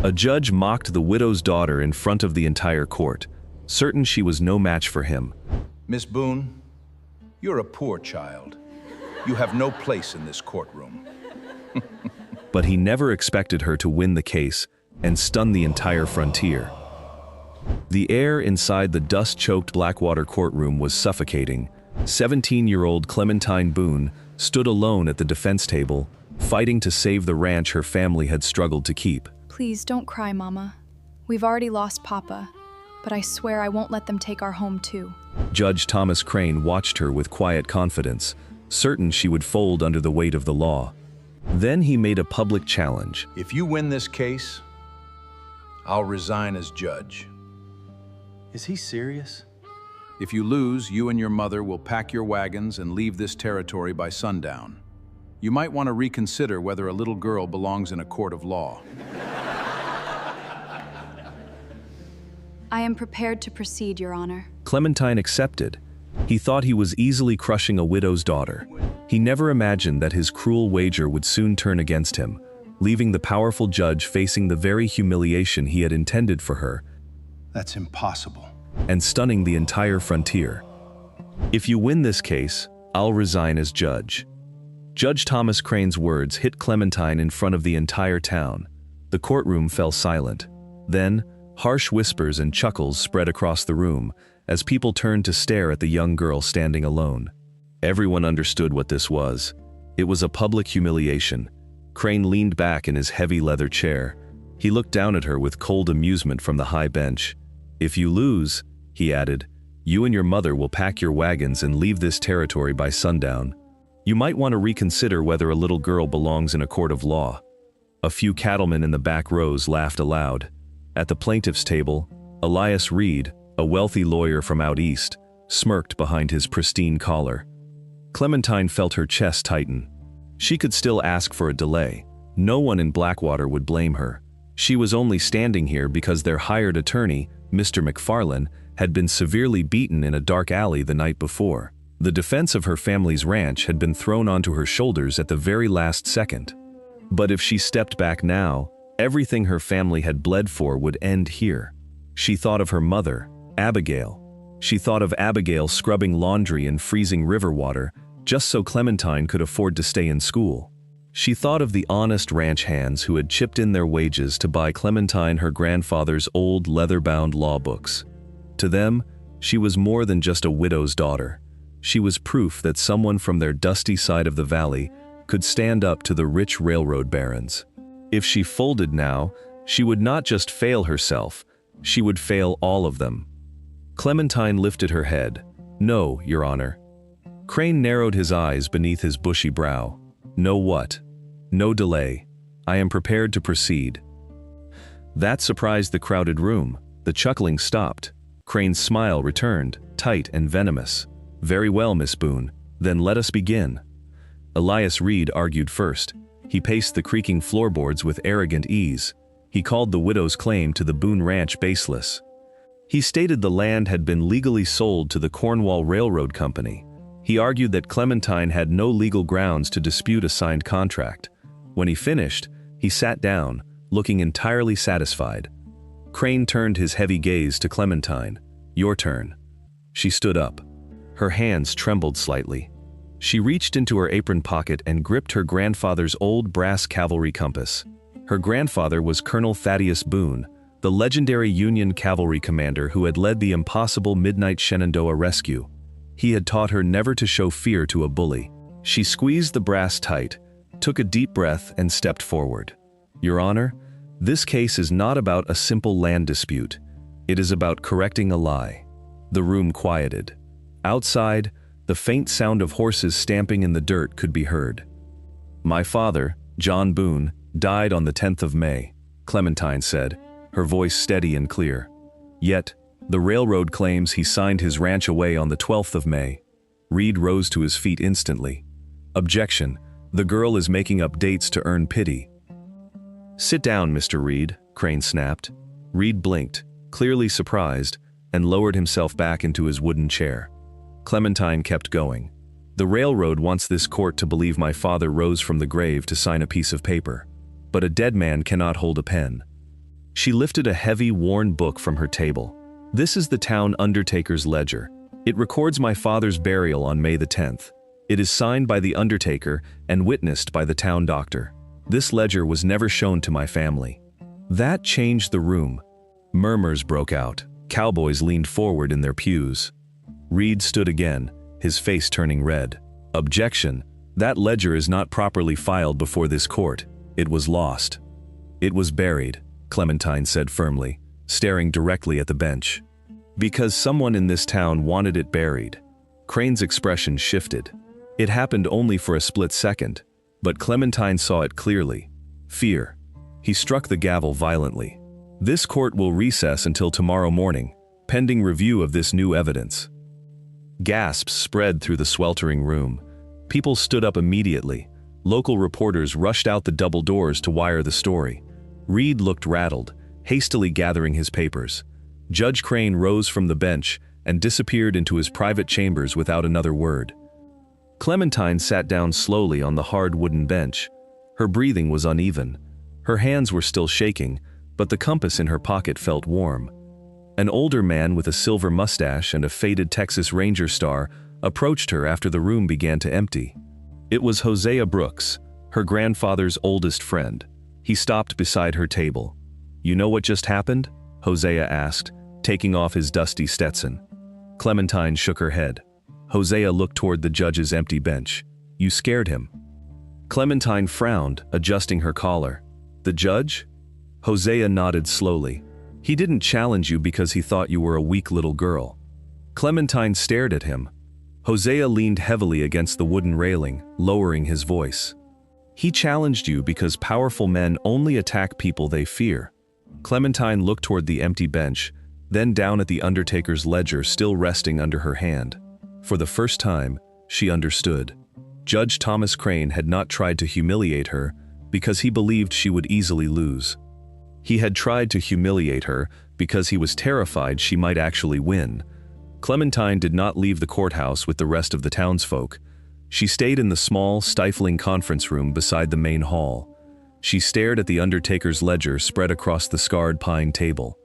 A judge mocked the widow's daughter in front of the entire court, certain she was no match for him. Miss Boone, you're a poor child. You have no place in this courtroom. But he never expected her to win the case and stun the entire frontier. The air inside the dust-choked Blackwater courtroom was suffocating. 17-year-old Clementine Boone stood alone at the defense table, fighting to save the ranch her family had struggled to keep. Please don't cry, Mama. We've already lost Papa, but I swear I won't let them take our home too. Judge Thomas Crane watched her with quiet confidence, certain she would fold under the weight of the law. Then he made a public challenge. If you win this case, I'll resign as judge. Is he serious? If you lose, you and your mother will pack your wagons and leave this territory by sundown. You might want to reconsider whether a little girl belongs in a court of law. I am prepared to proceed, Your Honor. Clementine accepted. He thought he was easily crushing a widow's daughter. He never imagined that his cruel wager would soon turn against him, leaving the powerful judge facing the very humiliation he had intended for her, That's impossible. and stunning the entire frontier. If you win this case, I'll resign as judge. Judge Thomas Crane's words hit Clementine in front of the entire town. The courtroom fell silent. Then, harsh whispers and chuckles spread across the room as people turned to stare at the young girl standing alone. Everyone understood what this was. It was a public humiliation. Crane leaned back in his heavy leather chair. He looked down at her with cold amusement from the high bench. If you lose, he added, you and your mother will pack your wagons and leave this territory by sundown. You might want to reconsider whether a little girl belongs in a court of law. A few cattlemen in the back rows laughed aloud. At the plaintiff's table, Elias Reed, a wealthy lawyer from out east, smirked behind his pristine collar. Clementine felt her chest tighten. She could still ask for a delay. No one in Blackwater would blame her. She was only standing here because their hired attorney, Mr. McFarlane, had been severely beaten in a dark alley the night before. The defense of her family's ranch had been thrown onto her shoulders at the very last second. But if she stepped back now, everything her family had bled for would end here. She thought of her mother, Abigail. She thought of Abigail scrubbing laundry in freezing river water just so Clementine could afford to stay in school. She thought of the honest ranch hands who had chipped in their wages to buy Clementine her grandfather's old leather-bound law books. To them, she was more than just a widow's daughter. She was proof that someone from their dusty side of the valley could stand up to the rich railroad barons. If she folded now, she would not just fail herself, she would fail all of them. Clementine lifted her head. No, Your Honor. Crane narrowed his eyes beneath his bushy brow. No what? No delay. I am prepared to proceed. That surprised the crowded room. The chuckling stopped. Crane's smile returned, tight and venomous. Very well, Miss Boone. Then let us begin. Elias Reed argued first. He paced the creaking floorboards with arrogant ease. He called the widow's claim to the Boone Ranch baseless. He stated the land had been legally sold to the Cornwall Railroad Company. He argued that Clementine had no legal grounds to dispute a signed contract. When he finished, he sat down, looking entirely satisfied. Crane turned his heavy gaze to Clementine. Your turn. She stood up. Her hands trembled slightly. She reached into her apron pocket and gripped her grandfather's old brass cavalry compass. Her grandfather was Colonel Thaddeus Boone, the legendary Union cavalry commander who had led the impossible Midnight Shenandoah rescue. He had taught her never to show fear to a bully. She squeezed the brass tight, took a deep breath, and stepped forward. Your Honor, this case is not about a simple land dispute. It is about correcting a lie. The room quieted. Outside, the faint sound of horses stamping in the dirt could be heard. My father, John Boone, died on the 10th of May, Clementine said, her voice steady and clear. Yet, the railroad claims he signed his ranch away on the 12th of May. Reed rose to his feet instantly. Objection. The girl is making up dates to earn pity. Sit down, Mr. Reed, Crane snapped. Reed blinked, clearly surprised, and lowered himself back into his wooden chair. Clementine kept going. The railroad wants this court to believe my father rose from the grave to sign a piece of paper. But a dead man cannot hold a pen. She lifted a heavy, worn book from her table. "This is the town undertaker's ledger. It records my father's burial on May the 10th. It is signed by the undertaker and witnessed by the town doctor. This ledger was never shown to my family." That changed the room. Murmurs broke out. Cowboys leaned forward in their pews. Reed stood again, his face turning red. "Objection. That ledger is not properly filed before this court. It was lost." "It was buried," Clementine said firmly, staring directly at the bench. "Because someone in this town wanted it buried." Crane's expression shifted. It happened only for a split second, but Clementine saw it clearly. Fear. He struck the gavel violently. "This court will recess until tomorrow morning, pending review of this new evidence." Gasps spread through the sweltering room. People stood up immediately. Local reporters rushed out the double doors to wire the story. Reed looked rattled, hastily gathering his papers. Judge Crane rose from the bench and disappeared into his private chambers without another word. Clementine sat down slowly on the hard wooden bench. Her breathing was uneven. Her hands were still shaking, but the compass in her pocket felt warm. An older man with a silver mustache and a faded Texas Ranger star approached her after the room began to empty. It was Hosea Brooks, her grandfather's oldest friend. He stopped beside her table. "You know what just happened?" Hosea asked, taking off his dusty Stetson. Clementine shook her head. Hosea looked toward the judge's empty bench. "You scared him." Clementine frowned, adjusting her collar. "The judge?" Hosea nodded slowly. "He didn't challenge you because he thought you were a weak little girl." Clementine stared at him. Hosea leaned heavily against the wooden railing, lowering his voice. "He challenged you because powerful men only attack people they fear." Clementine looked toward the empty bench, then down at the undertaker's ledger still resting under her hand. For the first time, she understood. Judge Thomas Crane had not tried to humiliate her because he believed she would easily lose. He had tried to humiliate her because he was terrified she might actually win. Clementine did not leave the courthouse with the rest of the townsfolk. She stayed in the small, stifling conference room beside the main hall. She stared at the undertaker's ledger spread across the scarred pine table.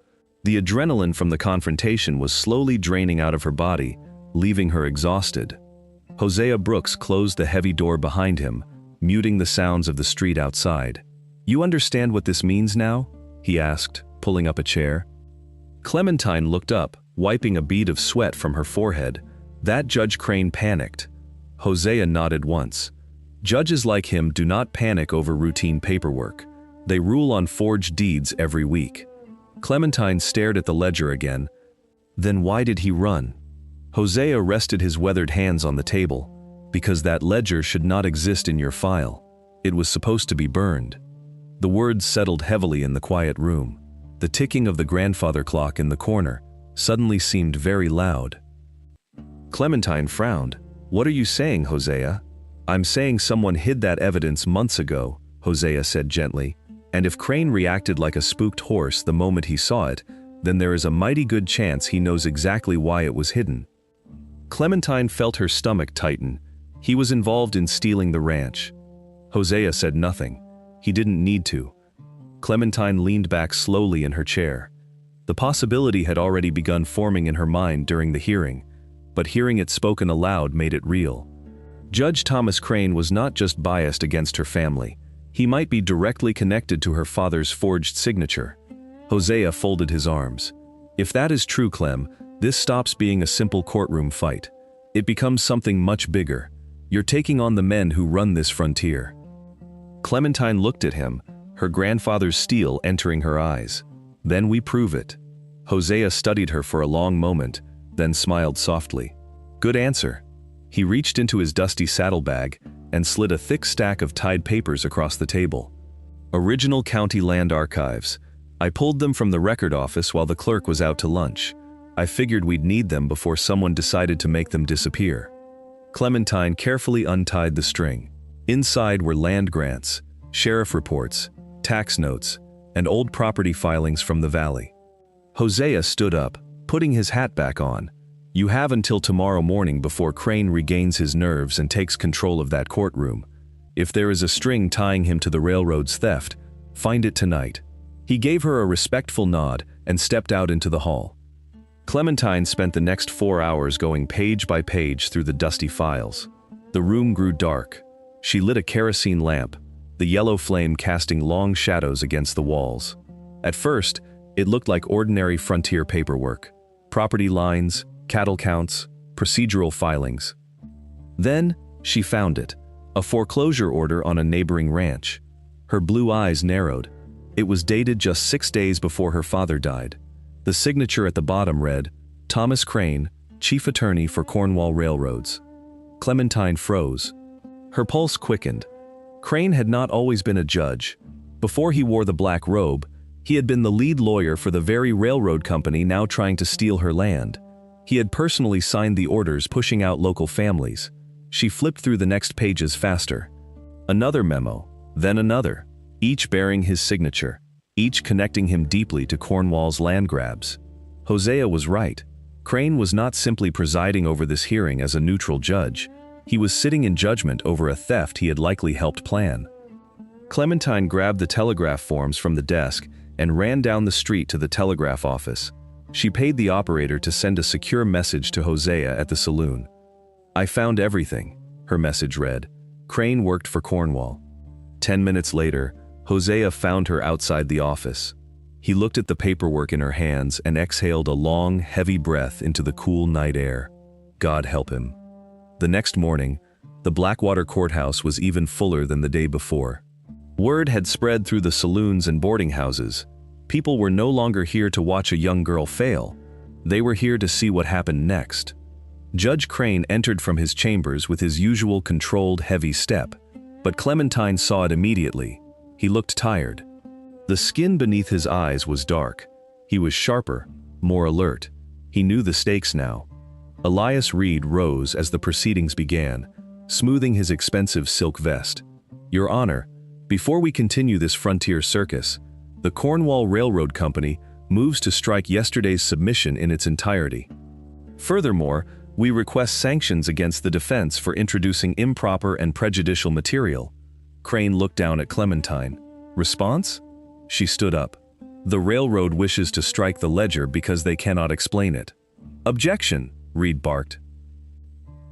The adrenaline from the confrontation was slowly draining out of her body, leaving her exhausted. Hosea Brooks closed the heavy door behind him, muting the sounds of the street outside. "You understand what this means now?" he asked, pulling up a chair. Clementine looked up, wiping a bead of sweat from her forehead. That Judge Crane panicked. Hosea nodded once. Judges like him do not panic over routine paperwork. They rule on forged deeds every week. Clementine stared at the ledger again. Then why did he run? Hosea rested his weathered hands on the table. "Because that ledger should not exist in your file. It was supposed to be burned." The words settled heavily in the quiet room. The ticking of the grandfather clock in the corner suddenly seemed very loud. Clementine frowned. "What are you saying, Hosea?" "I'm saying someone hid that evidence months ago," Hosea said gently. "And if Crane reacted like a spooked horse the moment he saw it, then there is a mighty good chance he knows exactly why it was hidden." Clementine felt her stomach tighten. He was involved in stealing the ranch. Hosea said nothing. He didn't need to. Clementine leaned back slowly in her chair. The possibility had already begun forming in her mind during the hearing, but hearing it spoken aloud made it real. Judge Thomas Crane was not just biased against her family. He might be directly connected to her father's forged signature. Hosea folded his arms. "If that is true, Clem, this stops being a simple courtroom fight. It becomes something much bigger. You're taking on the men who run this frontier." Clementine looked at him, her grandfather's steel entering her eyes. "Then we prove it." Hosea studied her for a long moment, then smiled softly. "Good answer." He reached into his dusty saddlebag and slid a thick stack of tied papers across the table. "Original county land archives. I pulled them from the record office while the clerk was out to lunch. I figured we'd need them before someone decided to make them disappear." Clementine carefully untied the string. Inside were land grants, sheriff reports, tax notes, and old property filings from the valley. Hosea stood up, putting his hat back on. "You have until tomorrow morning before Crane regains his nerves and takes control of that courtroom. If there is a string tying him to the railroad's theft, find it tonight." He gave her a respectful nod and stepped out into the hall. Clementine spent the next 4 hours going page by page through the dusty files. The room grew dark. She lit a kerosene lamp, the yellow flame casting long shadows against the walls. At first, it looked like ordinary frontier paperwork: property lines, cattle counts, procedural filings. Then, she found it, a foreclosure order on a neighboring ranch. Her blue eyes narrowed. It was dated just 6 days before her father died. The signature at the bottom read, "Thomas Crane, Chief Attorney for Cornwall Railroads." Clementine froze. Her pulse quickened. Crane had not always been a judge. Before he wore the black robe, he had been the lead lawyer for the very railroad company now trying to steal her land. He had personally signed the orders pushing out local families. She flipped through the next pages faster. Another memo, then another, each bearing his signature, each connecting him deeply to Cornwall's land grabs. Hosea was right. Crane was not simply presiding over this hearing as a neutral judge. He was sitting in judgment over a theft he had likely helped plan. Clementine grabbed the telegraph forms from the desk and ran down the street to the telegraph office. She paid the operator to send a secure message to Hosea at the saloon. "I found everything," her message read. Crane worked for Cornwall. 10 minutes later, Hosea found her outside the office. He looked at the paperwork in her hands and exhaled a long, heavy breath into the cool night air. God help him. The next morning, the Blackwater courthouse was even fuller than the day before. Word had spread through the saloons and boarding houses. People were no longer here to watch a young girl fail. They were here to see what happened next. Judge Crane entered from his chambers with his usual controlled, heavy step, but Clementine saw it immediately. He looked tired. The skin beneath his eyes was dark. He was sharper, more alert. He knew the stakes now. Elias Reed rose as the proceedings began, smoothing his expensive silk vest. "Your Honor, before we continue this frontier circus, the Cornwall Railroad Company moves to strike yesterday's submission in its entirety. Furthermore, we request sanctions against the defense for introducing improper and prejudicial material." Crane looked down at Clementine. "Response?" She stood up. "The railroad wishes to strike the ledger because they cannot explain it." "Objection," Reed barked.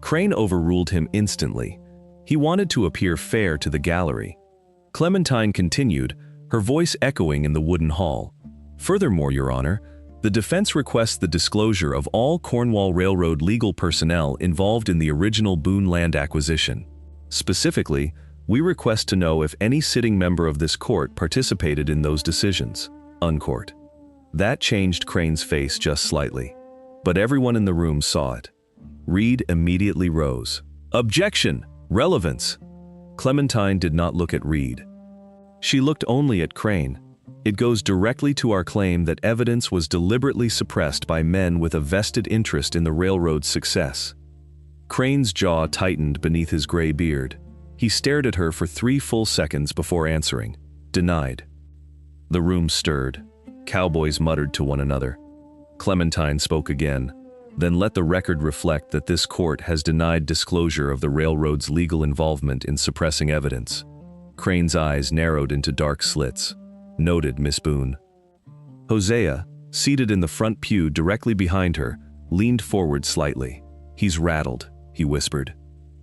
Crane overruled him instantly. He wanted to appear fair to the gallery. Clementine continued, her voice echoing in the wooden hall. "Furthermore, Your Honor, the defense requests the disclosure of all Cornwall Railroad legal personnel involved in the original Boone land acquisition. Specifically, we request to know if any sitting member of this court participated in those decisions." Uncourt. That changed Crane's face just slightly. But everyone in the room saw it. Reed immediately rose. "Objection! Relevance!" Clementine did not look at Reed. She looked only at Crane. "It goes directly to our claim that evidence was deliberately suppressed by men with a vested interest in the railroad's success." Crane's jaw tightened beneath his gray beard. He stared at her for 3 full seconds before answering. "Denied." The room stirred. Cowboys muttered to one another. Clementine spoke again. "Then let the record reflect that this court has denied disclosure of the railroad's legal involvement in suppressing evidence." Crane's eyes narrowed into dark slits. "Noted, Miss Boone." Hosea, seated in the front pew directly behind her, leaned forward slightly. "He's rattled," he whispered.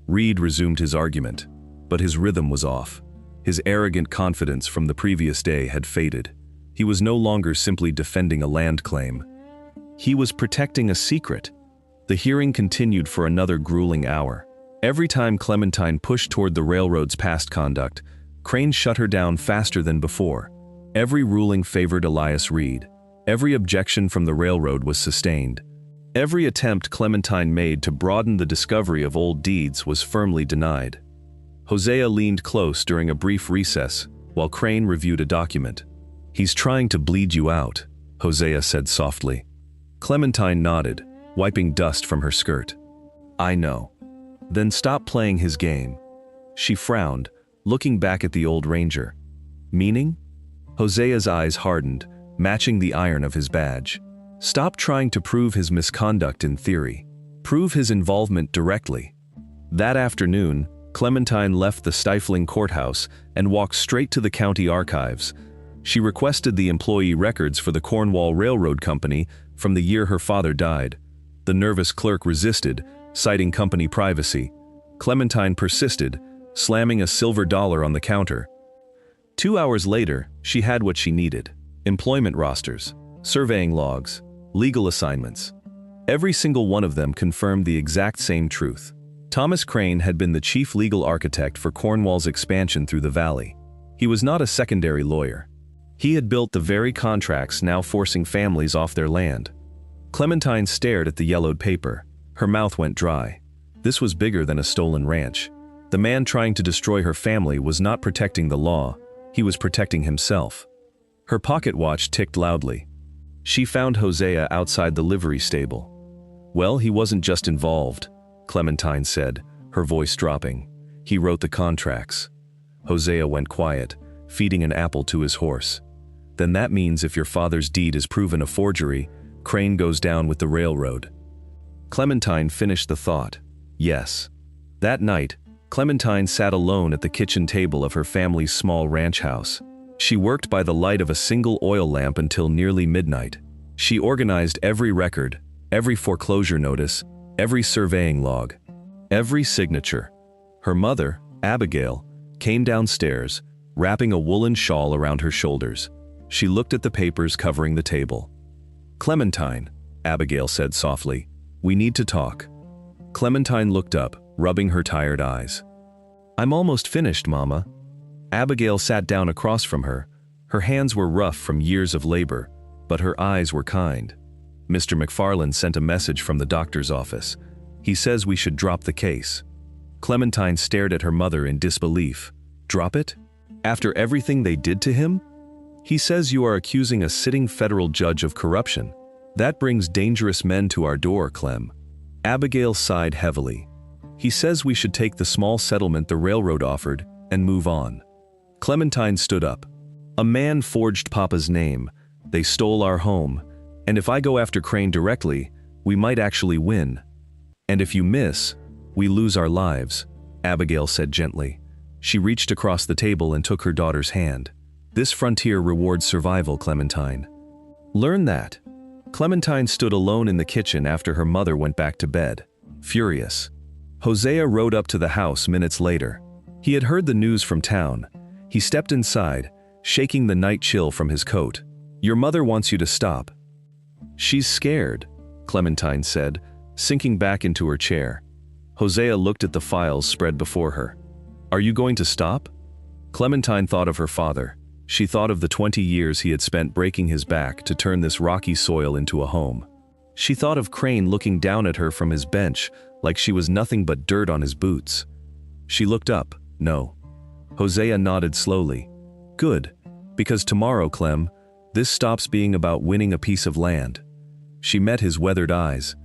Reed resumed his argument, but his rhythm was off. His arrogant confidence from the previous day had faded. He was no longer simply defending a land claim. He was protecting a secret. The hearing continued for another grueling hour. Every time Clementine pushed toward the railroad's past conduct, Crane shut her down faster than before. Every ruling favored Elias Reed. Every objection from the railroad was sustained. Every attempt Clementine made to broaden the discovery of old deeds was firmly denied. Hosea leaned close during a brief recess while Crane reviewed a document. "He's trying to bleed you out," Hosea said softly. Clementine nodded, wiping dust from her skirt. "I know." "Then stop playing his game." She frowned, looking back at the old ranger. "Meaning?" Hosea's eyes hardened, matching the iron of his badge. "Stop trying to prove his misconduct in theory. Prove his involvement directly." That afternoon, Clementine left the stifling courthouse and walked straight to the county archives. She requested the employee records for the Cornwall Railroad Company from the year her father died. The nervous clerk resisted, citing company privacy. Clementine persisted, slamming a silver dollar on the counter. 2 hours later, she had what she needed: employment rosters, surveying logs, legal assignments. Every single one of them confirmed the exact same truth. Thomas Crane had been the chief legal architect for Cornwall's expansion through the valley. He was not a secondary lawyer. He had built the very contracts now forcing families off their land. Clementine stared at the yellowed paper. Her mouth went dry. This was bigger than a stolen ranch. The man trying to destroy her family was not protecting the law, he was protecting himself. Her pocket watch ticked loudly. She found Hosea outside the livery stable. "Well, he wasn't just involved," Clementine said, her voice dropping. "He wrote the contracts." Hosea went quiet, feeding an apple to his horse. "Then that means if your father's deed is proven a forgery, Crane goes down with the railroad." Clementine finished the thought. Yes. That night, Clementine sat alone at the kitchen table of her family's small ranch house. She worked by the light of a single oil lamp until nearly midnight. She organized every record, every foreclosure notice, every surveying log, every signature. Her mother, Abigail, came downstairs, wrapping a woolen shawl around her shoulders. She looked at the papers covering the table. "Clementine," Abigail said softly, "we need to talk." Clementine looked up, rubbing her tired eyes. "I'm almost finished, Mama." Abigail sat down across from her. Her hands were rough from years of labor, but her eyes were kind. "Mr. McFarland sent a message from the doctor's office. He says we should drop the case." Clementine stared at her mother in disbelief. "Drop it? After everything they did to him? He says you are accusing a sitting federal judge of corruption. That brings dangerous men to our door, Clem." Abigail sighed heavily. "He says we should take the small settlement the railroad offered and move on." Clementine stood up. "A man forged Papa's name. They stole our home. And if I go after Crane directly, we might actually win. And if you miss, we lose our lives," Abigail said gently. She reached across the table and took her daughter's hand. "This frontier rewards survival, Clementine. Learn that." Clementine stood alone in the kitchen after her mother went back to bed, furious. Hosea rode up to the house minutes later. He had heard the news from town. He stepped inside, shaking the night chill from his coat. "Your mother wants you to stop." "She's scared," Clementine said, sinking back into her chair. Hosea looked at the files spread before her. "Are you going to stop?" Clementine thought of her father. She thought of the 20 years he had spent breaking his back to turn this rocky soil into a home. She thought of Crane looking down at her from his bench like she was nothing but dirt on his boots. She looked up. "No." Hosea nodded slowly. "Good, because tomorrow, Clem, this stops being about winning a piece of land." She met his weathered eyes.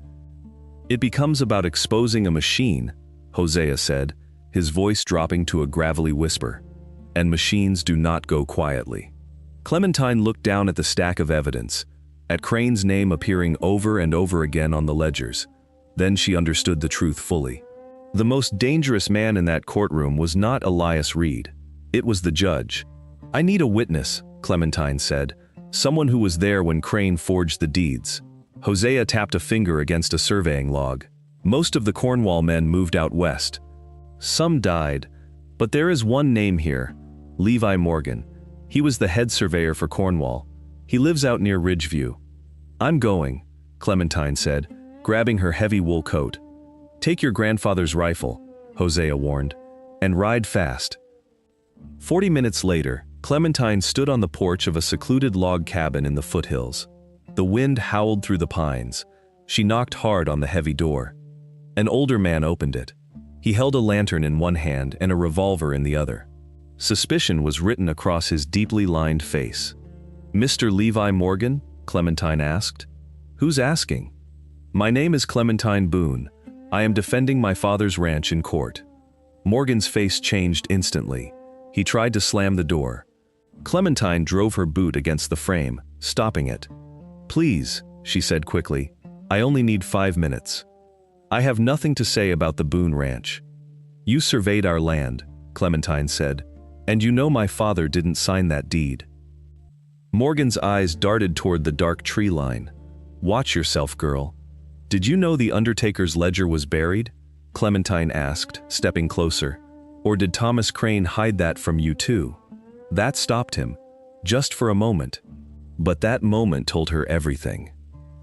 "It becomes about exposing a machine," Hosea said, his voice dropping to a gravelly whisper. "And machines do not go quietly." Clementine looked down at the stack of evidence, at Crane's name appearing over and over again on the ledgers. Then she understood the truth fully. The most dangerous man in that courtroom was not Elias Reed. It was the judge. "I need a witness," Clementine said, "someone who was there when Crane forged the deeds." Hosea tapped a finger against a surveying log. "Most of the Cornwall men moved out west. Some died, but there is one name here, Levi Morgan. He was the head surveyor for Cornwall. He lives out near Ridgeview." "I'm going," Clementine said, grabbing her heavy wool coat. "Take your grandfather's rifle," Hosea warned, "and ride fast." 40 minutes later, Clementine stood on the porch of a secluded log cabin in the foothills. The wind howled through the pines. She knocked hard on the heavy door. An older man opened it. He held a lantern in one hand and a revolver in the other. Suspicion was written across his deeply lined face. "Mr. Levi Morgan?" Clementine asked. "Who's asking?" "My name is Clementine Boone. I am defending my father's ranch in court." Morgan's face changed instantly. He tried to slam the door. Clementine drove her boot against the frame, stopping it. "Please," she said quickly, "I only need 5 minutes. I have nothing to say about the Boone Ranch." "You surveyed our land," Clementine said, "and you know my father didn't sign that deed." Morgan's eyes darted toward the dark tree line. "Watch yourself, girl." "Did you know the undertaker's ledger was buried?" Clementine asked, stepping closer. "Or did Thomas Crane hide that from you too?" That stopped him, just for a moment. But that moment told her everything.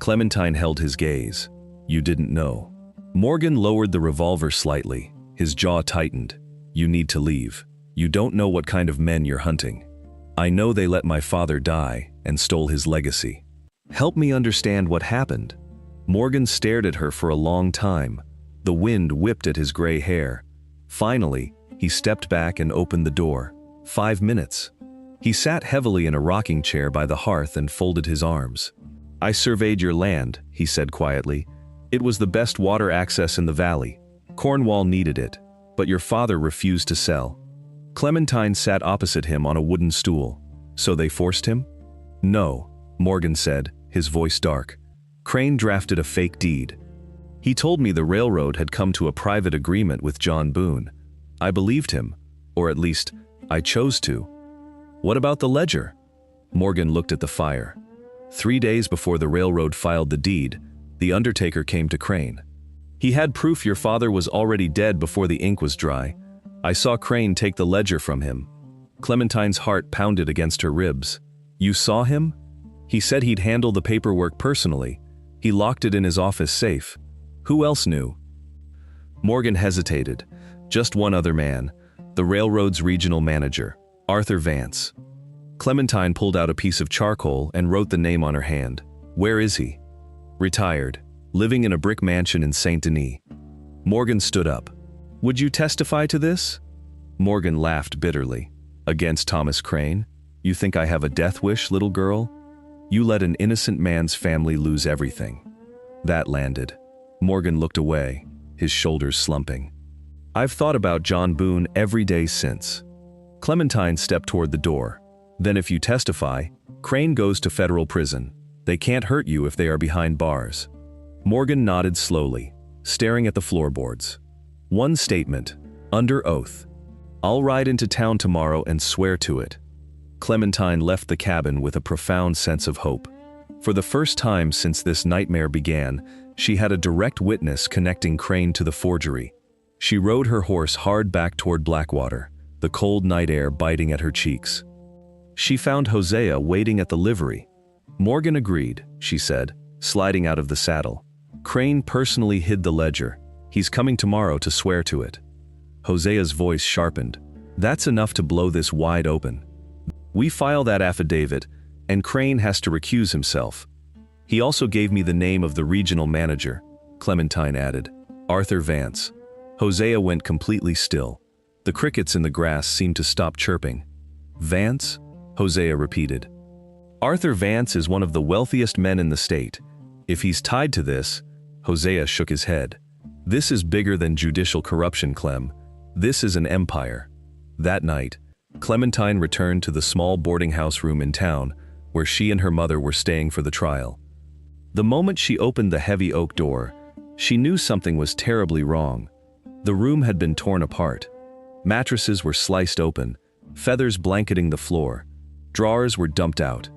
Clementine held his gaze. "You didn't know." Morgan lowered the revolver slightly. His jaw tightened. "You need to leave. You don't know what kind of men you're hunting. I know they let my father die and stole his legacy. Help me understand what happened." Morgan stared at her for a long time. The wind whipped at his gray hair. Finally, he stepped back and opened the door. 5 minutes. He sat heavily in a rocking chair by the hearth and folded his arms. "I surveyed your land," he said quietly. "It was the best water access in the valley. Cornwall needed it, but your father refused to sell." Clementine sat opposite him on a wooden stool. "So they forced him?" "No," Morgan said, his voice dark. "Crane drafted a fake deed. He told me the railroad had come to a private agreement with John Boone. I believed him, or at least, I chose to." "What about the ledger?" Morgan looked at the fire. 3 days before the railroad filed the deed, the undertaker came to Crane. "He had proof your father was already dead before the ink was dry. I saw Crane take the ledger from him." Clementine's heart pounded against her ribs. "You saw him?" "He said he'd handle the paperwork personally. He locked it in his office safe. Who else knew?" Morgan hesitated. "Just one other man, the railroad's regional manager, Arthur Vance." Clementine pulled out a piece of charcoal and wrote the name on her hand. "Where is he?" "Retired, living in a brick mansion in Saint Denis." Morgan stood up. "Would you testify to this?" Morgan laughed bitterly. "Against Thomas Crane? You think I have a death wish, little girl? You let an innocent man's family lose everything." That landed. Morgan looked away, his shoulders slumping. "I've thought about John Boone every day since." Clementine stepped toward the door. "Then if you testify, Crane goes to federal prison. They can't hurt you if they are behind bars." Morgan nodded slowly, staring at the floorboards. "One statement, under oath. I'll ride into town tomorrow and swear to it." Clementine left the cabin with a profound sense of hope. For the first time since this nightmare began, she had a direct witness connecting Crane to the forgery. She rode her horse hard back toward Blackwater, the cold night air biting at her cheeks. She found Hosea waiting at the livery. "Morgan agreed," she said, sliding out of the saddle. "Crane personally hid the ledger. He's coming tomorrow to swear to it." Hosea's voice sharpened. "That's enough to blow this wide open. We file that affidavit, and Crane has to recuse himself. He also gave me the name of the regional manager," Clementine added. "Arthur Vance." Hosea went completely still. The crickets in the grass seemed to stop chirping. "Vance?" Hosea repeated. "Arthur Vance is one of the wealthiest men in the state. If he's tied to this," Hosea shook his head. "This is bigger than judicial corruption, Clem. This is an empire." That night, Clementine returned to the small boarding house room in town, where she and her mother were staying for the trial. The moment she opened the heavy oak door, she knew something was terribly wrong. The room had been torn apart. Mattresses were sliced open, feathers blanketing the floor. Drawers were dumped out.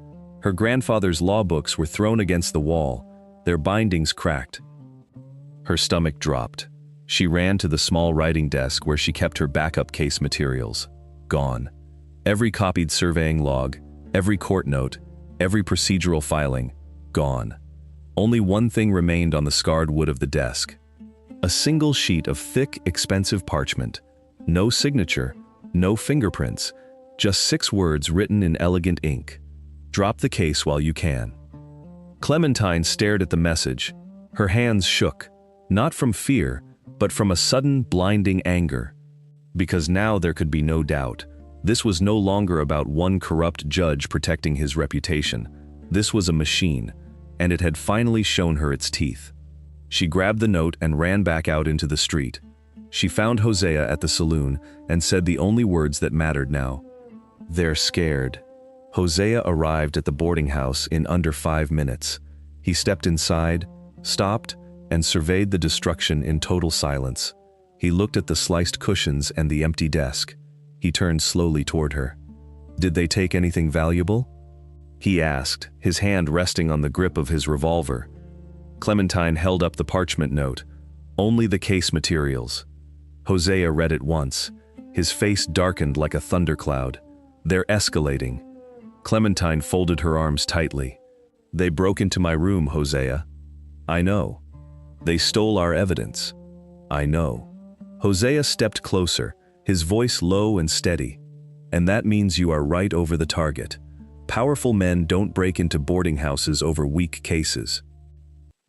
Her grandfather's law books were thrown against the wall, their bindings cracked. Her stomach dropped. She ran to the small writing desk where she kept her backup case materials. Gone. Every copied surveying log, every court note, every procedural filing, gone. Only one thing remained on the scarred wood of the desk. A single sheet of thick, expensive parchment. No signature, no fingerprints, just 6 words written in elegant ink. "Drop the case while you can." Clementine stared at the message. Her hands shook, not from fear, but from a sudden, blinding anger. Because now there could be no doubt. This was no longer about one corrupt judge protecting his reputation. This was a machine, and it had finally shown her its teeth. She grabbed the note and ran back out into the street. She found Hosea at the saloon and said the only words that mattered now. "They're scared." Hosea arrived at the boarding house in under 5 minutes. He stepped inside, stopped, and surveyed the destruction in total silence. He looked at the sliced cushions and the empty desk. He turned slowly toward her. "Did they take anything valuable?" he asked, his hand resting on the grip of his revolver. Clementine held up the parchment note. Only the case materials. Hosea read it once. His face darkened like a thundercloud. They're escalating. Clementine folded her arms tightly. They broke into my room, Hosea. I know. They stole our evidence. I know. Hosea stepped closer, his voice low and steady. And that means you are right over the target. Powerful men don't break into boarding houses over weak cases.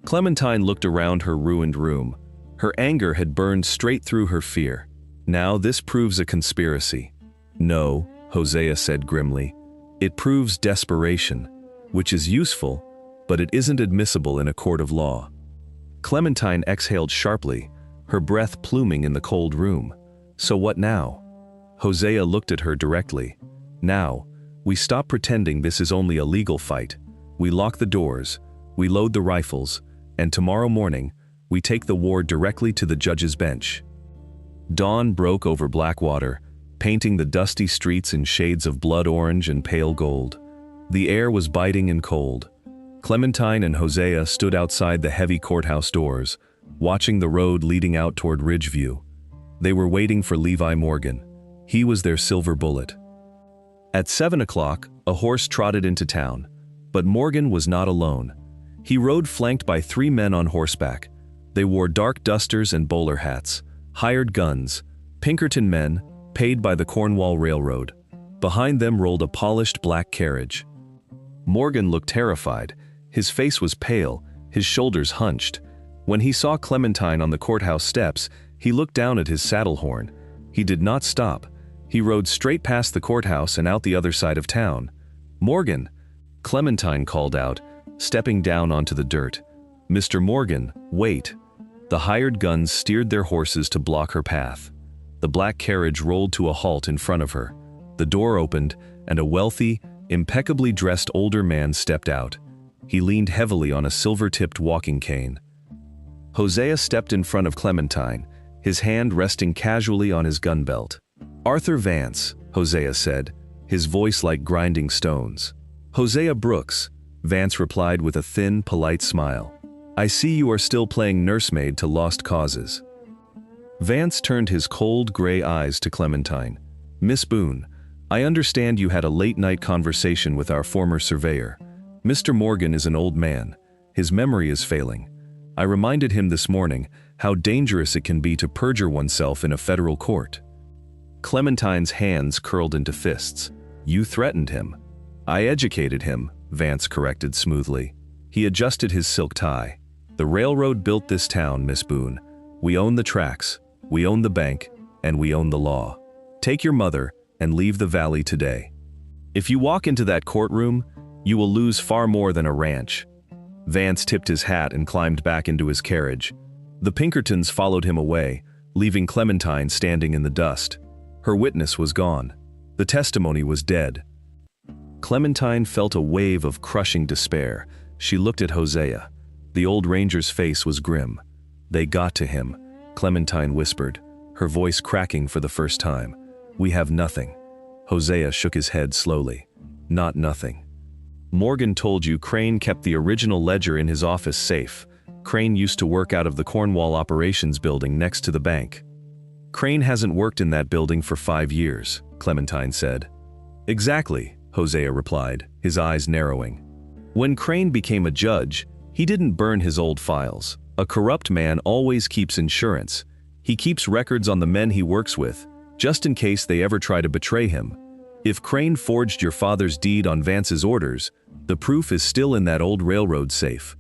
Clementine looked around her ruined room. Her anger had burned straight through her fear. Now this proves a conspiracy. No, Hosea said grimly. It proves desperation, which is useful, but it isn't admissible in a court of law. Clementine exhaled sharply, her breath pluming in the cold room. So what now? Hosea looked at her directly. Now, we stop pretending this is only a legal fight. We lock the doors, we load the rifles, and tomorrow morning, we take the war directly to the judge's bench. Dawn broke over Blackwater, painting the dusty streets in shades of blood orange and pale gold. The air was biting and cold. Clementine and Hosea stood outside the heavy courthouse doors, watching the road leading out toward Ridgeview. They were waiting for Levi Morgan. He was their silver bullet. At 7 o'clock, a horse trotted into town, but Morgan was not alone. He rode flanked by 3 men on horseback. They wore dark dusters and bowler hats, hired guns, Pinkerton men, paid by the Cornwall Railroad. Behind them rolled a polished black carriage. Morgan looked terrified. His face was pale, his shoulders hunched. When he saw Clementine on the courthouse steps, he looked down at his saddle horn. He did not stop. He rode straight past the courthouse and out the other side of town. "Morgan!" Clementine called out, stepping down onto the dirt. "Mr. Morgan, wait." The hired guns steered their horses to block her path. The black carriage rolled to a halt in front of her. The door opened, and a wealthy, impeccably dressed older man stepped out. He leaned heavily on a silver-tipped walking cane. Hosea stepped in front of Clementine, his hand resting casually on his gun belt. "Arthur Vance," Hosea said, his voice like grinding stones. "Hosea Brooks," Vance replied with a thin, polite smile. "I see you are still playing nursemaid to lost causes." Vance turned his cold, gray eyes to Clementine. "Miss Boone, I understand you had a late-night conversation with our former surveyor. Mr. Morgan is an old man. His memory is failing. I reminded him this morning how dangerous it can be to perjure oneself in a federal court." Clementine's hands curled into fists. "You threatened him." "I educated him," Vance corrected smoothly. He adjusted his silk tie. "The railroad built this town, Miss Boone. We own the tracks, we own the bank, and we own the law. Take your mother and leave the valley today. If you walk into that courtroom, you will lose far more than a ranch." Vance tipped his hat and climbed back into his carriage. The Pinkertons followed him away, leaving Clementine standing in the dust. Her witness was gone. The testimony was dead. Clementine felt a wave of crushing despair. She looked at Hosea. The old ranger's face was grim. "They got to him," Clementine whispered, her voice cracking for the first time. "We have nothing." Hosea shook his head slowly. "Not nothing. Morgan told you Crane kept the original ledger in his office safe. Crane used to work out of the Cornwall Operations building next to the bank." "Crane hasn't worked in that building for 5 years, Clementine said. "Exactly," Hosea replied, his eyes narrowing. "When Crane became a judge, he didn't burn his old files. A corrupt man always keeps insurance. He keeps records on the men he works with, just in case they ever try to betray him. If Crane forged your father's deed on Vance's orders, the proof is still in that old railroad safe."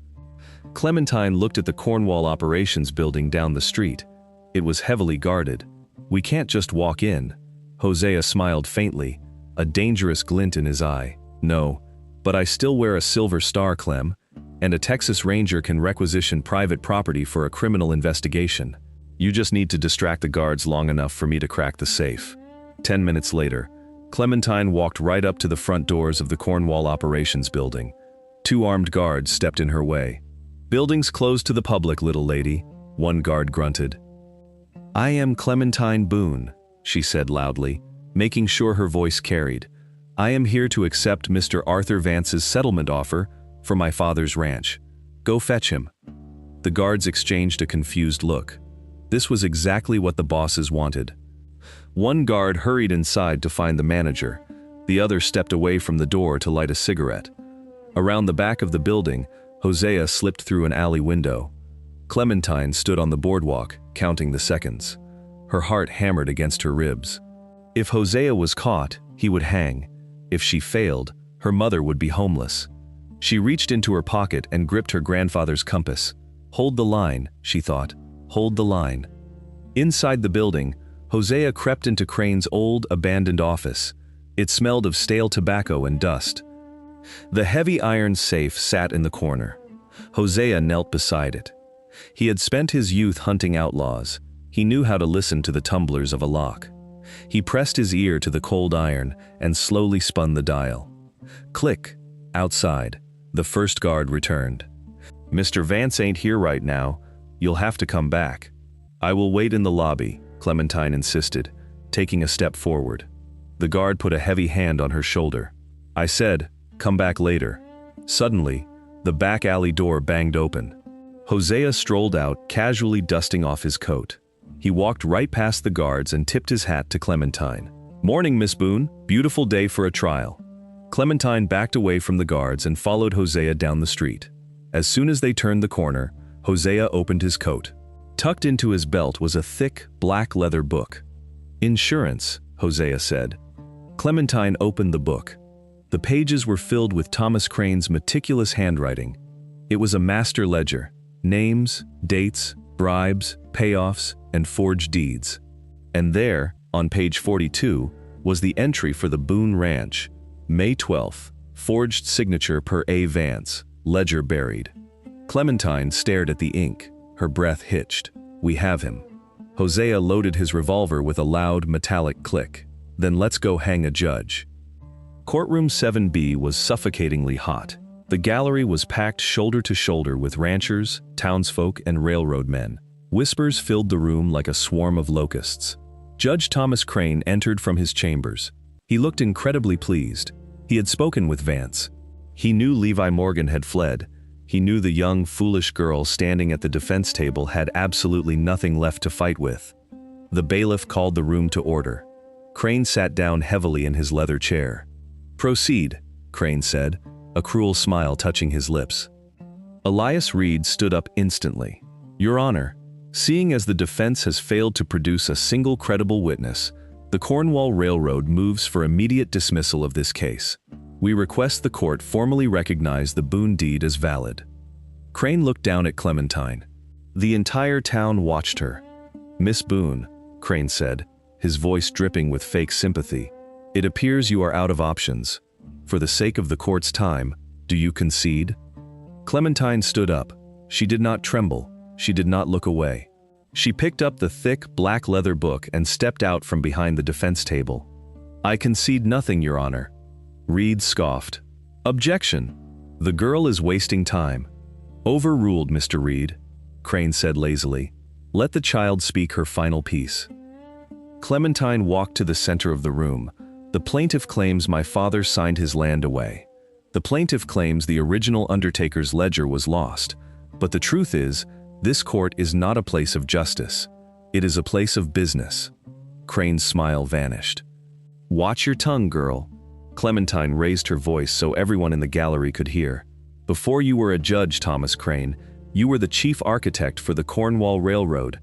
Clementine looked at the Cornwall Operations building down the street. It was heavily guarded. "We can't just walk in." Hosea smiled faintly, a dangerous glint in his eye. "No, but I still wear a silver star, Clem, and a Texas Ranger can requisition private property for a criminal investigation. You just need to distract the guards long enough for me to crack the safe." 10 minutes later, Clementine walked right up to the front doors of the Cornwall Operations building. 2 armed guards stepped in her way. "Building's closed to the public, little lady," one guard grunted. "I am Clementine Boone," she said loudly, making sure her voice carried. I am here to accept Mr. Arthur Vance's settlement offer for my father's ranch. Go fetch him." The guards exchanged a confused look. This was exactly what the bosses wanted. One guard hurried inside to find the manager. The other stepped away from the door to light a cigarette. Around the back of the building, Hosea slipped through an alley window. Clementine stood on the boardwalk, counting the seconds. Her heart hammered against her ribs. If Hosea was caught, he would hang. If she failed, her mother would be homeless. She reached into her pocket and gripped her grandfather's compass. "Hold the line," she thought. "Hold the line." Inside the building, Hosea crept into Crane's old, abandoned office. It smelled of stale tobacco and dust. The heavy iron safe sat in the corner. Hosea knelt beside it. He had spent his youth hunting outlaws. He knew how to listen to the tumblers of a lock. He pressed his ear to the cold iron and slowly spun the dial. Click. Outside, the first guard returned. "Mr. Vance ain't here right now. You'll have to come back." "I will wait in the lobby," Clementine insisted, taking a step forward. The guard put a heavy hand on her shoulder. "I said, come back later." Suddenly, the back alley door banged open. Hosea strolled out, casually dusting off his coat. He walked right past the guards and tipped his hat to Clementine. "Morning, Miss Boone. Beautiful day for a trial." Clementine backed away from the guards and followed Hosea down the street. As soon as they turned the corner, Hosea opened his coat. Tucked into his belt was a thick, black leather book. "Insurance," Hosea said. Clementine opened the book. The pages were filled with Thomas Crane's meticulous handwriting. It was a master ledger. Names, dates, bribes, payoffs, and forged deeds. And there, on page 42, was the entry for the Boone Ranch. May 12th, forged signature per A. Vance, ledger buried. Clementine stared at the ink. Her breath hitched. "We have him." Hosea loaded his revolver with a loud, metallic click. "Then let's go hang a judge." Courtroom 7B was suffocatingly hot. The gallery was packed shoulder to shoulder with ranchers, townsfolk, and railroad men. Whispers filled the room like a swarm of locusts. Judge Thomas Crane entered from his chambers. He looked incredibly pleased. He had spoken with Vance. He knew Levi Morgan had fled. He knew the young, foolish girl standing at the defense table had absolutely nothing left to fight with. The bailiff called the room to order. Crane sat down heavily in his leather chair. "Proceed," Crane said, a cruel smile touching his lips. Elias Reed stood up instantly. "Your Honor, seeing as the defense has failed to produce a single credible witness, the Cornwall Railroad moves for immediate dismissal of this case. We request the court formally recognize the Boone deed as valid." Crane looked down at Clementine. The entire town watched her. "Miss Boone," Crane said, his voice dripping with fake sympathy, "it appears you are out of options. For the sake of the court's time, do you concede?" Clementine stood up. She did not tremble. She did not look away. She picked up the thick, black leather book and stepped out from behind the defense table. "I concede nothing, Your Honor." Reed scoffed. "Objection! The girl is wasting time." "Overruled, Mr. Reed," Crane said lazily. "Let the child speak her final piece." Clementine walked to the center of the room. "The plaintiff claims my father signed his land away. The plaintiff claims the original undertaker's ledger was lost. But the truth is, this court is not a place of justice. It is a place of business." Crane's smile vanished. "Watch your tongue, girl." Clementine raised her voice so everyone in the gallery could hear. "Before you were a judge, Thomas Crane, you were the chief architect for the Cornwall Railroad,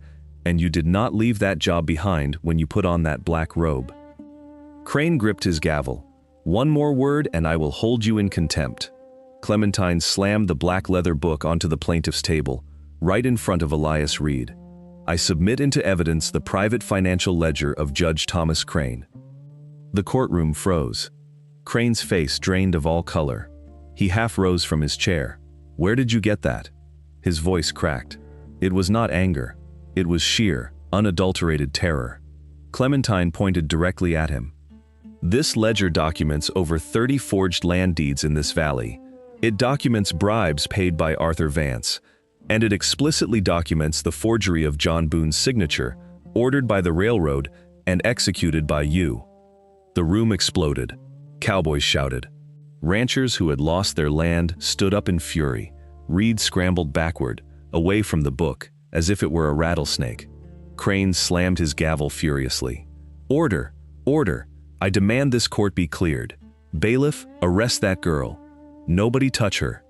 and you did not leave that job behind when you put on that black robe." Crane gripped his gavel. "One more word and I will hold you in contempt." Clementine slammed the black leather book onto the plaintiff's table, right in front of Elias Reed. "I submit into evidence the private financial ledger of Judge Thomas Crane." The courtroom froze. Crane's face drained of all color. He half rose from his chair. "Where did you get that?" His voice cracked. It was not anger. It was sheer, unadulterated terror. Clementine pointed directly at him. "This ledger documents over 30 forged land deeds in this valley. It documents bribes paid by Arthur Vance, and it explicitly documents the forgery of John Boone's signature, ordered by the railroad and executed by you." The room exploded. Cowboys shouted. Ranchers who had lost their land stood up in fury. Reed scrambled backward, away from the book, as if it were a rattlesnake. Crane slammed his gavel furiously. Order! Order! I demand this court be cleared. Bailiff, arrest that girl. Nobody touch her.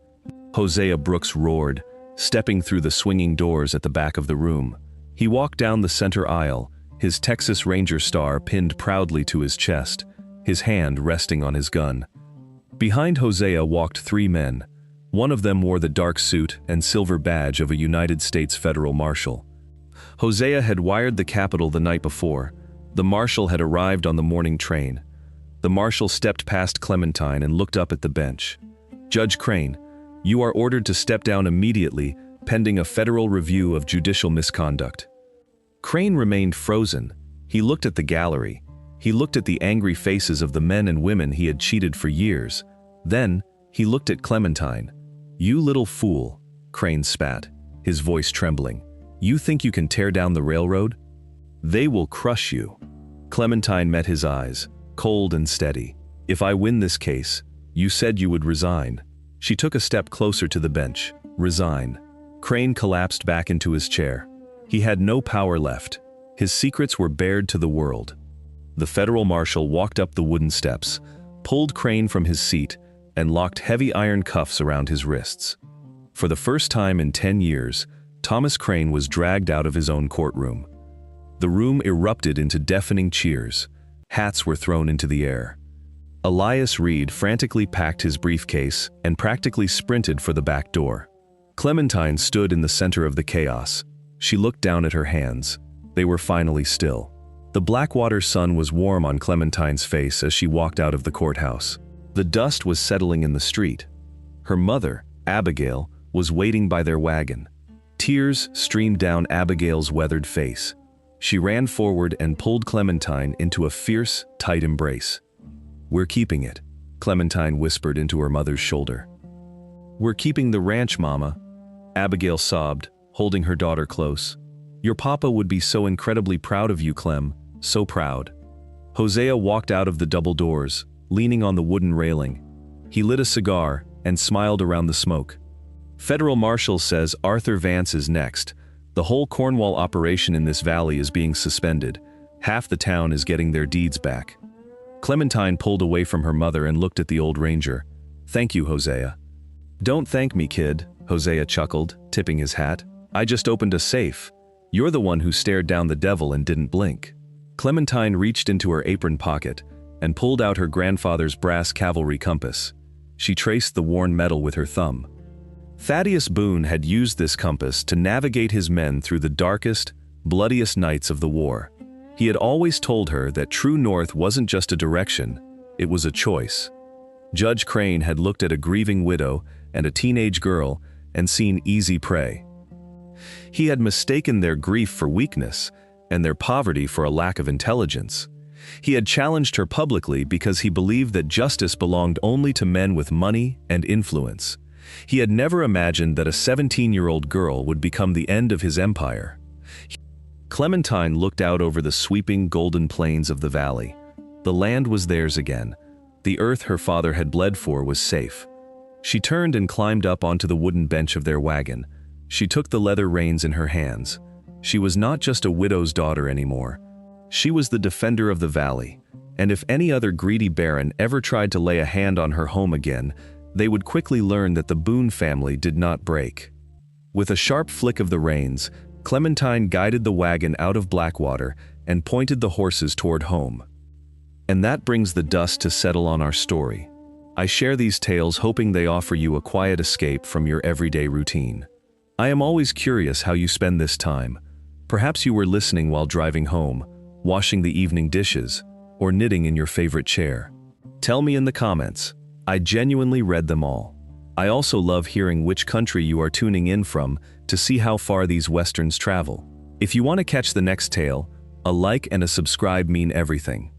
Hosea Brooks roared, stepping through the swinging doors at the back of the room. He walked down the center aisle, his Texas Ranger star pinned proudly to his chest, his hand resting on his gun. Behind Hosea walked 3 men. One of them wore the dark suit and silver badge of a United States federal marshal. Hosea had wired the Capitol the night before. The marshal had arrived on the morning train. The marshal stepped past Clementine and looked up at the bench. Judge Crane, you are ordered to step down immediately, pending a federal review of judicial misconduct. Crane remained frozen. He looked at the gallery. He looked at the angry faces of the men and women he had cheated for years. Then, he looked at Clementine. You little fool, Crane spat, his voice trembling. You think you can tear down the railroad? They will crush you. Clementine met his eyes, cold and steady. If I win this case, you said you would resign. She took a step closer to the bench. Resign. Crane collapsed back into his chair. He had no power left. His secrets were bared to the world. The federal marshal walked up the wooden steps, pulled Crane from his seat, and locked heavy iron cuffs around his wrists. For the first time in 10 years, Thomas Crane was dragged out of his own courtroom. The room erupted into deafening cheers. Hats were thrown into the air. Elias Reed frantically packed his briefcase and practically sprinted for the back door. Clementine stood in the center of the chaos. She looked down at her hands. They were finally still. The Blackwater sun was warm on Clementine's face as she walked out of the courthouse. The dust was settling in the street. Her mother, Abigail, was waiting by their wagon. Tears streamed down Abigail's weathered face. She ran forward and pulled Clementine into a fierce, tight embrace. We're keeping it, Clementine whispered into her mother's shoulder. We're keeping the ranch, Mama, Abigail sobbed, holding her daughter close. Your papa would be so incredibly proud of you, Clem, so proud. Hosea walked out of the double doors, leaning on the wooden railing. He lit a cigar and smiled around the smoke. Federal Marshal says Arthur Vance is next. The whole Cornwall operation in this valley is being suspended. Half the town is getting their deeds back. Clementine pulled away from her mother and looked at the old ranger. Thank you, Hosea. Don't thank me, kid, Hosea chuckled, tipping his hat. I just opened a safe. You're the one who stared down the devil and didn't blink. Clementine reached into her apron pocket and pulled out her grandfather's brass cavalry compass. She traced the worn metal with her thumb. Thaddeus Boone had used this compass to navigate his men through the darkest, bloodiest nights of the war. He had always told her that true north wasn't just a direction, it was a choice. Judge Crane had looked at a grieving widow and a teenage girl and seen easy prey. He had mistaken their grief for weakness and their poverty for a lack of intelligence. He had challenged her publicly because he believed that justice belonged only to men with money and influence. He had never imagined that a 17-year-old girl would become the end of his empire. Clementine looked out over the sweeping golden plains of the valley. The land was theirs again. The earth her father had bled for was safe. She turned and climbed up onto the wooden bench of their wagon. She took the leather reins in her hands. She was not just a widow's daughter anymore. She was the defender of the valley, and if any other greedy baron ever tried to lay a hand on her home again, they would quickly learn that the Boone family did not break. With a sharp flick of the reins, Clementine guided the wagon out of Blackwater and pointed the horses toward home. And that brings the dust to settle on our story. I share these tales hoping they offer you a quiet escape from your everyday routine. I am always curious how you spend this time. Perhaps you were listening while driving home, washing the evening dishes, or knitting in your favorite chair. Tell me in the comments. I genuinely read them all. I also love hearing which country you are tuning in from to see how far these westerns travel. If you want to catch the next tale, a like and a subscribe mean everything.